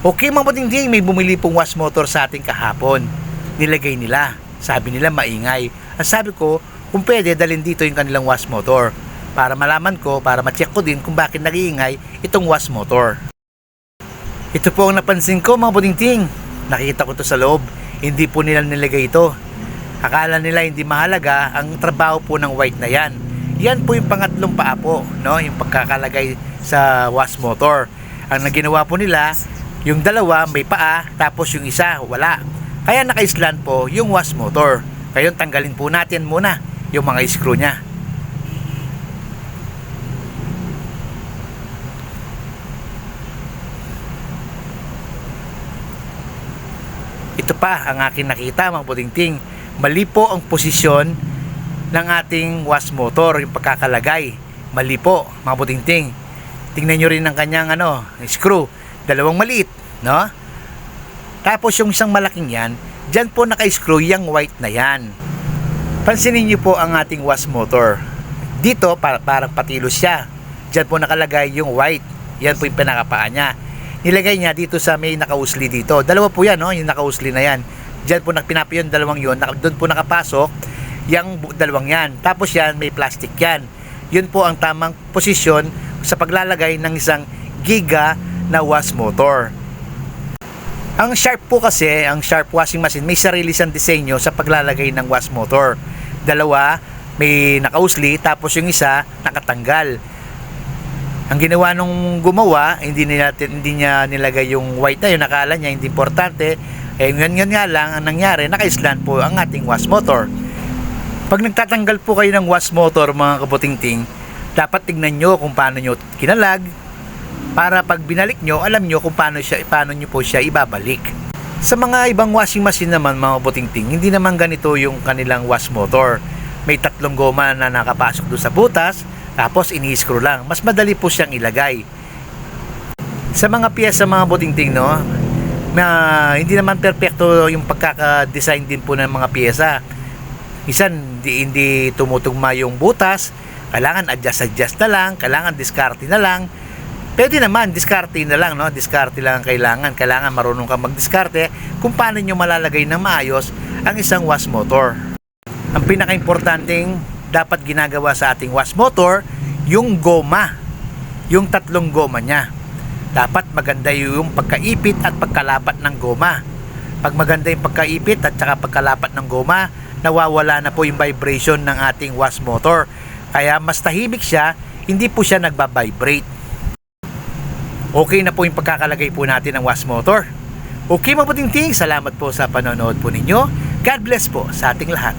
Okay mga budingting, may bumili pong wash motor sa ating kahapon. Nilagay nila. Sabi nila maingay. Ang sabi ko, kung pwede dalhin dito yung kanilang wash motor. Para malaman ko, para ma-check ko din kung bakit nag-iingay itong wash motor. Ito po ang napansin ko mga budingting. Nakita ko to sa loob. Hindi po nila nilagay ito. Akala nila hindi mahalaga ang trabaho po ng white na yan. Yan po yung pangatlong paa po, no? Yung pagkakalagay sa wash motor. Ang naginawa po nila, yung dalawa may paa, tapos yung isa wala. Kaya naka-slant po yung wash motor. Kaya tanggalin po natin muna yung mga screw nya. Ito pa ang aking nakita mga budingting. Mali po ang posisyon ng ating wash motor, yung pagkakalagay. Mali po mga budingting. Tingnan nyo rin ang kanyang screw. Dalawang maliit, no? Tapos yung isang malaking yan, dyan po naka-screw yung white na yan. Pansinin nyo po ang ating wash motor. Dito, parang patilos siya. Dyan po nakalagay yung white. Yan po yung pinakapaa niya. Nilagay niya dito sa may nakausli dito. Dalawa po yan, no? Yung nakausli na yan. Dyan po pinapiyon dalawang yun. Doon po nakapasok yung dalawang yan. Tapos yan, may plastic yan. Yun po ang tamang posisyon sa paglalagay ng isang giga na wash motor. Ang Sharp po kasi, ang Sharp washing machine, may sarili siyang disenyo sa paglalagay ng wash motor. Dalawa, may nakausli, tapos yung isa, nakatanggal. Ang ginawa nung gumawa, hindi niya nilagay yung white na yun, nakala niya hindi importante. Ngayon nga lang, ang nangyari, naka-slant po ang ating wash motor. Pag nagtatanggal po kayo ng wash motor, mga kabutingting, dapat tignan nyo kung paano nyo kinalag, para pag binalik nyo, alam nyo kung paano nyo po siya ibabalik. Sa mga ibang washing machine naman mga butingting, hindi naman ganito yung kanilang wash motor. May 3 goma na nakapasok doon sa butas, tapos ini-screw lang. Mas madali po siyang ilagay. Sa mga piyesa mga butingting, no, na hindi naman perpekto yung pagkaka-design din po ng mga piyesa. Minsan hindi tumutugma yung butas, kailangan adjust na lang, kailangan diskarte na lang. Pwede naman, diskarte na lang, no? Diskarte lang ang kailangan. Kailangan marunong kang magdiskarte kung paano nyo malalagay ng maayos ang isang wash motor. Ang pinaka-importanting dapat ginagawa sa ating wash motor, yung goma. Yung 3 goma niya. Dapat maganda yung pagkaipit at pagkalapat ng goma. Pag maganda yung pagkaipit at saka pagkalapat ng goma, nawawala na po yung vibration ng ating wash motor. Kaya mas tahimik siya, hindi po siya nagbabibrate. Okay na po yung pagkakalagay po natin ng wash motor. Okay mga budingting, salamat po sa panonood po ninyo. God bless po sa ating lahat.